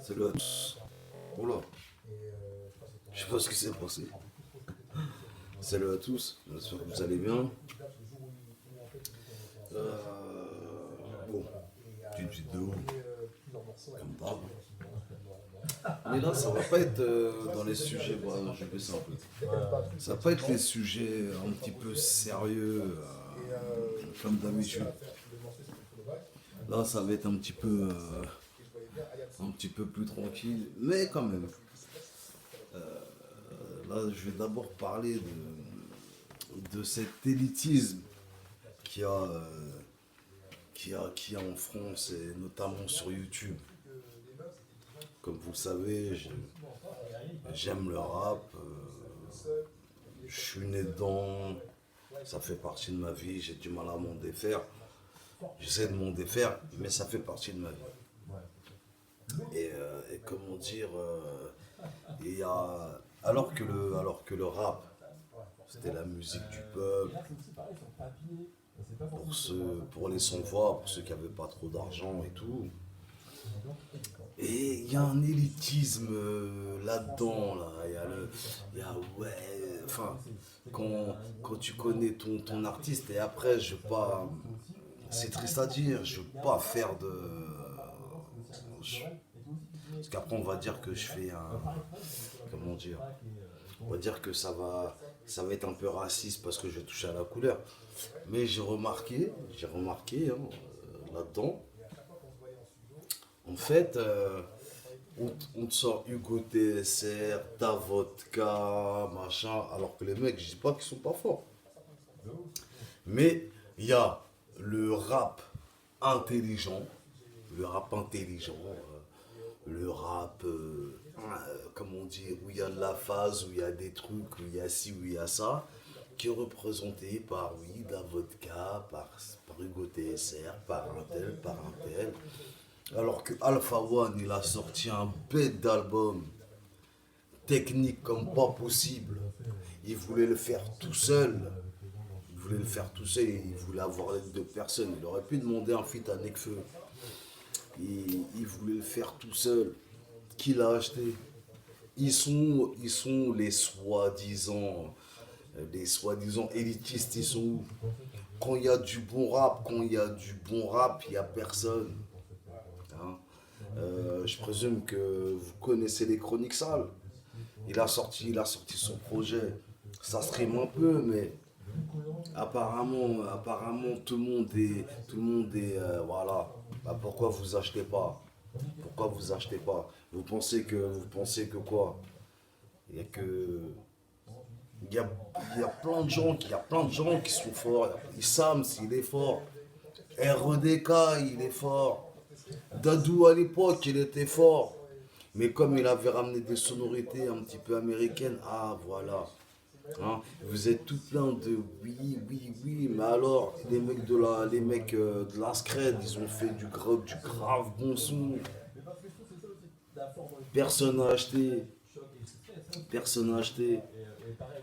Salut à tous. Oula, je sais pas ce qui s'est passé. Salut à tous, j'espère que vous allez bien. Euh, bon, petite vidéo, comme d'hab. Mais là, ça va pas être dans les sujets, bon, je vais baisser un peu. Ça va pas être les sujets un petit peu sérieux, comme d'habitude. Là, ça va être un petit peu plus tranquille, mais quand même. Là, je vais d'abord parler de cet élitisme qu'il y a, qu'il y a en France et notamment sur YouTube. Comme vous le savez, j'aime le rap, je suis né dedans, ça fait partie de ma vie, j'ai du mal à m'en défaire. J'essaie de m'en défaire, mais ça fait partie de ma vie. Et comment dire, il y a, alors que le rap, c'était la musique du peuple, pour les sans-voix, pour ceux qui n'avaient pas trop d'argent et tout. Et il y a un élitisme là-dedans, là. Il y a, ouais, enfin, quand tu connais ton artiste, et après, je veux pas, c'est triste à dire, je veux pas faire de. Parce qu'après, on va dire que je fais un. Comment dire? On va dire que ça va être un peu raciste parce que je vais toucher à la couleur. Mais j'ai remarqué hein, là-dedans, en fait, on te sort Hugo TSR, ta vodka, machin, alors que les mecs, je dis pas qu'ils sont pas forts. Mais il y a le rap intelligent, le rap intelligent, le rap, comment dire, où il y a de la phase, où il y a des trucs, où il y a ci, où il y a ça, qui est représenté par, oui, de la vodka, par Hugo TSR, par un tel. Alors que Alpha One, il a sorti un bête d'album, technique comme pas possible. Il voulait le faire tout seul. Il voulait le faire tout seul, il voulait avoir l'aide de personne. Il aurait pu demander un feat à Nekfeu. Il voulait le faire tout seul. Qui l'a acheté? Ils sont les soi-disant élitistes, ils sont où? Quand il y a du bon rap, quand il y a du bon rap, il n'y a personne. Hein. Je présume que vous connaissez les Chroniques Sales. Il a sorti son projet. Ça stream un peu, mais apparemment tout le monde est, voilà. Bah, pourquoi vous achetez pas? Pourquoi vous achetez pas? Vous pensez que quoi? Il y a que, il y a plein de gens, il y a plein de gens qui sont forts. Issam, il est fort. REDK, il est fort. Dadou à l'époque, il était fort. Mais comme il avait ramené des sonorités un petit peu américaines, ah voilà. Hein, vous êtes tout plein de oui, oui, oui, mais alors les mecs de la scred, ils ont fait du grave bon son. Personne n'a acheté, personne n'a acheté.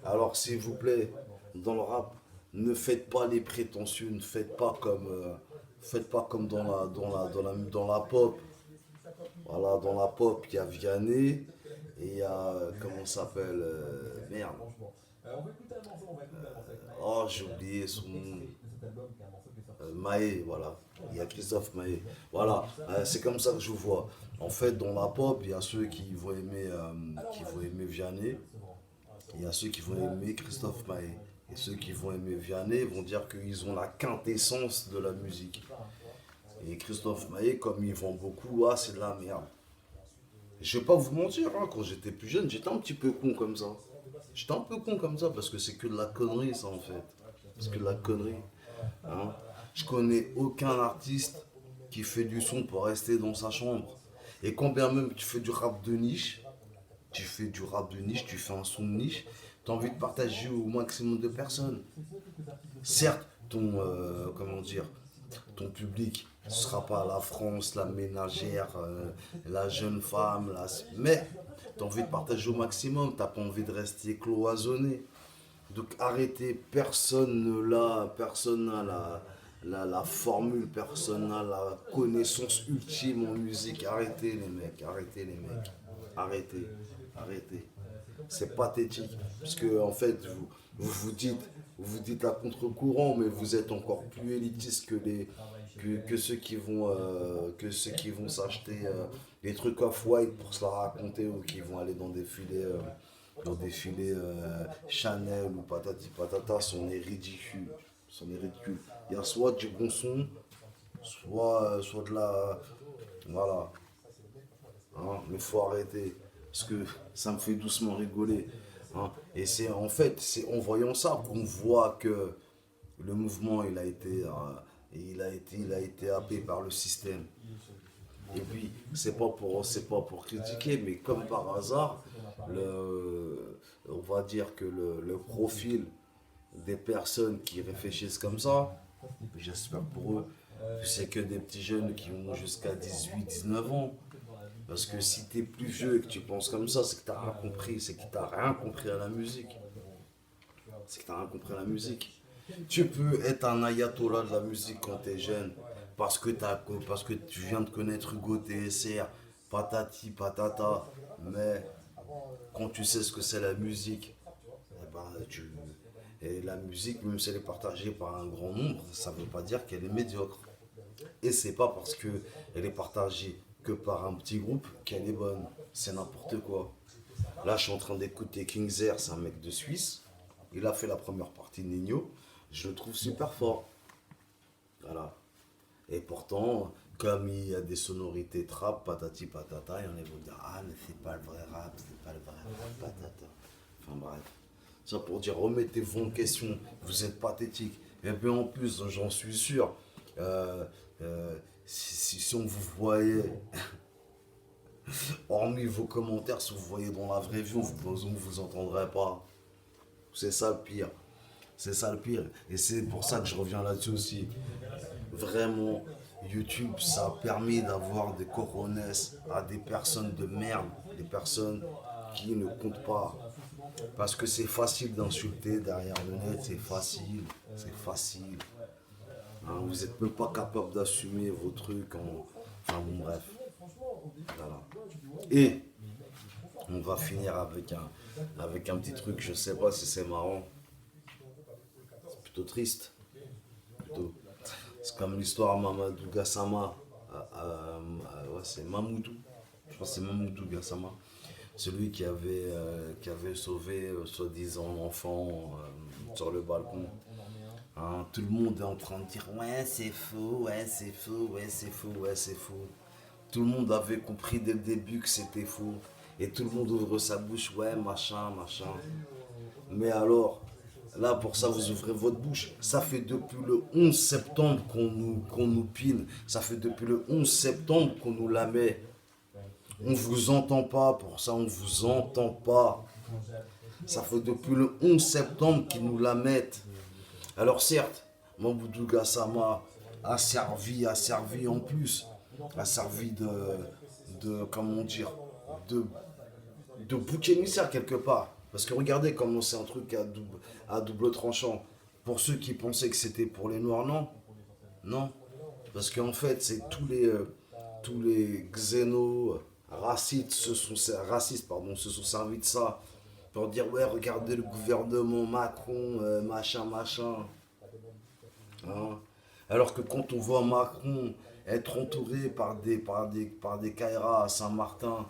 Alors s'il vous plaît, dans le rap, ne faites pas les prétentieux, ne faites pas comme dans la pop. Voilà, dans la pop, il y a Vianney et il y a, comment ça s'appelle, merde. Oh, j'ai oublié son nom. Maé, voilà. Il y a Christophe Maé. Voilà, c'est comme ça que je vois. En fait, dans la pop, il y a ceux qui vont aimer Vianney. Il y a ceux qui vont aimer Christophe Maé. Et ceux qui vont aimer Vianney vont dire qu'ils ont la quintessence de la musique. Et Christophe Maé, comme il vend beaucoup, ah, c'est de la merde. Je vais pas vous mentir, hein, quand j'étais plus jeune, j'étais un petit peu con comme ça. J'étais un peu con comme ça parce que c'est que de la connerie, ça en fait. C'est que de la connerie. Hein. Je connais aucun artiste qui fait du son pour rester dans sa chambre. Et quand bien même tu fais du rap de niche, tu fais un son de niche, tu as envie de partager au maximum de personnes. Certes, comment dire, ton public ne sera pas la France, la ménagère, la jeune femme, mais tu as envie de partager au maximum, tu n'as pas envie de rester cloisonné. Donc arrêtez, personne n'a la formule personnelle, la connaissance ultime en musique. Arrêtez les mecs, arrêtez les mecs. Arrêtez, arrêtez. C'est pathétique. Parce que en fait, vous dites à contre-courant, mais vous êtes encore plus élitiste que ceux qui vont s'acheter des trucs off-white pour se la raconter ou qui vont aller dans des filets Chanel ou patati patata. C'en est ridicule. C'en est ridicule. Il y a soit du bon son, soit de la. Voilà. Hein, mais faut arrêter. Parce que ça me fait doucement rigoler. Hein. Et c'est en fait, c'est en voyant ça qu'on voit que le mouvement, il a été happé par le système. Et puis, c'est pas pour critiquer, mais comme par hasard, on va dire que le profil des personnes qui réfléchissent comme ça, j'espère pour eux, c'est que des petits jeunes qui ont jusqu'à 18 19 ans. Parce que si t'es plus vieux et que tu penses comme ça, c'est que t'as rien compris, c'est que t'as rien compris à la musique. C'est que t'as rien compris à la musique. Tu peux être un ayatollah de la musique quand t'es jeune, parce que tu viens de connaître Hugo TSR, patati patata, mais quand tu sais ce que c'est la musique, eh ben, et la musique, même si elle est partagée par un grand nombre, ça ne veut pas dire qu'elle est médiocre. Et c'est pas parce qu'elle est partagée que par un petit groupe qu'elle est bonne. C'est n'importe quoi. Là, je suis en train d'écouter King's Air, c'est un mec de Suisse. Il a fait la première partie de Nino. Je le trouve super fort. Voilà. Et pourtant, comme il y a des sonorités trap, patati patata, il y en a qui vont dire ah, mais c'est pas le vrai rap, c'est pas le vrai rap, patata. Enfin bref. Ça pour dire, remettez-vous en question, vous êtes pathétique. Et puis en plus, j'en suis sûr, euh, si on vous voyait, hormis vos commentaires, si vous voyez dans la vraie vie, on vous entendrait pas. C'est ça le pire. C'est ça le pire. Et c'est pour ça que je reviens là-dessus aussi. Vraiment, YouTube, ça a permis d'avoir des coronesses à des personnes de merde, des personnes qui ne comptent pas. Parce que c'est facile d'insulter derrière le net, c'est facile, c'est facile. Hein, vous n'êtes même pas capable d'assumer vos trucs. Enfin bon, bref. Voilà. Et on va finir avec un petit truc, je sais pas si c'est marrant, c'est plutôt triste. Plutôt. C'est comme l'histoire Mamadou Gassama. Ouais, c'est Mamoudou. Je pense que c'est Mamoudou Gassama. Celui qui avait sauvé soi-disant l'enfant sur le balcon. Hein, tout le monde est en train de dire ouais c'est faux, ouais c'est faux, ouais c'est faux, ouais c'est faux. Tout le monde avait compris dès le début que c'était faux. Et tout le monde ouvre sa bouche, ouais machin, machin. Mais alors, là pour ça vous ouvrez votre bouche. Ça fait depuis le 11 septembre qu'on nous pine. Ça fait depuis le 11 septembre qu'on nous la met. On vous entend pas pour ça, on vous entend pas. Ça fait depuis le 11 septembre qu'ils nous la mettent. Alors certes, Mamoudou Gassama a servi en plus, a servi comment dire, de, de bouc émissaire quelque part. Parce que regardez comment c'est un truc à double tranchant. Pour ceux qui pensaient que c'était pour les Noirs, non. Non. Parce qu'en fait, c'est tous les xénos racistes se sont servis de ça pour dire ouais regardez le gouvernement Macron machin machin. Hein. Alors que quand on voit Macron être entouré par des Kairas à Saint-Martin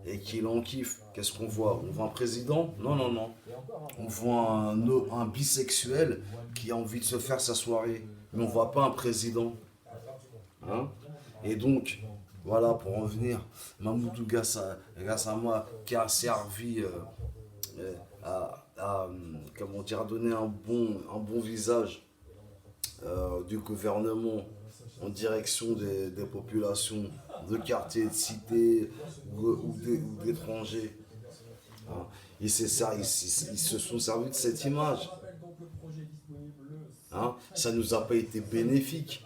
et qu'il en kiffe, qu'est-ce qu'on voit? On voit un président? Non, non, non. On voit un bisexuel qui a envie de se faire sa soirée. Mais on voit pas un président. Hein. Et donc, voilà, pour en venir, Mamoudou Gassama qui a servi comment dire, à donner un bon visage du gouvernement en direction des populations de quartiers, de cités ou d'étrangers. Hein. Ils se sont servis de cette image. Hein. Ça ne nous a pas été bénéfique.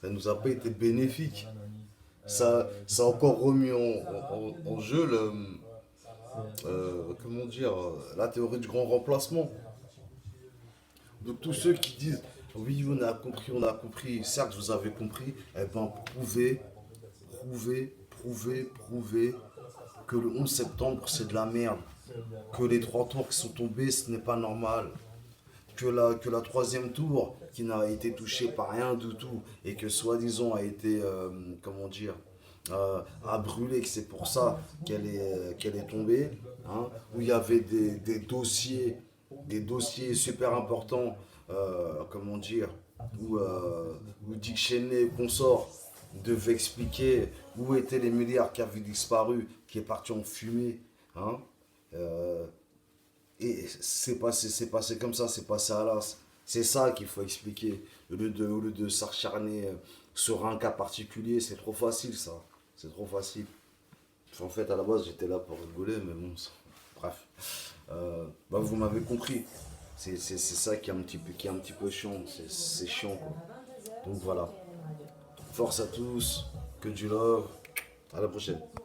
Ça nous a pas été bénéfique. Ça a encore remis en jeu comment dire, la théorie du grand remplacement. Donc tous ceux qui disent Oui, on a compris, on a compris. Certes, vous avez compris. Eh ben, prouvez que le 11 septembre, c'est de la merde. Que les trois tours qui sont tombés, ce n'est pas normal. Que la troisième tour, qui n'a été touchée par rien du tout, et que soi-disant a été, comment dire, a brûlé, que c'est pour ça qu'elle est tombée, hein, où il y avait des dossiers super importants, comment dire, où Dick Cheney et consorts devaient expliquer où étaient les milliards qui avaient disparu, qui est parti en fumée, hein. Euh, et c'est passé comme ça, c'est passé à l'as. C'est ça qu'il faut expliquer. Au lieu de s'acharner sur un cas particulier, c'est trop facile ça. C'est trop facile. En fait, à la base, j'étais là pour rigoler, mais bon, bref. Bah, vous m'avez compris. C'est ça qui est un petit peu chiant. C'est chiant, quoi. Donc voilà. Force à tous. Que du love. À la prochaine.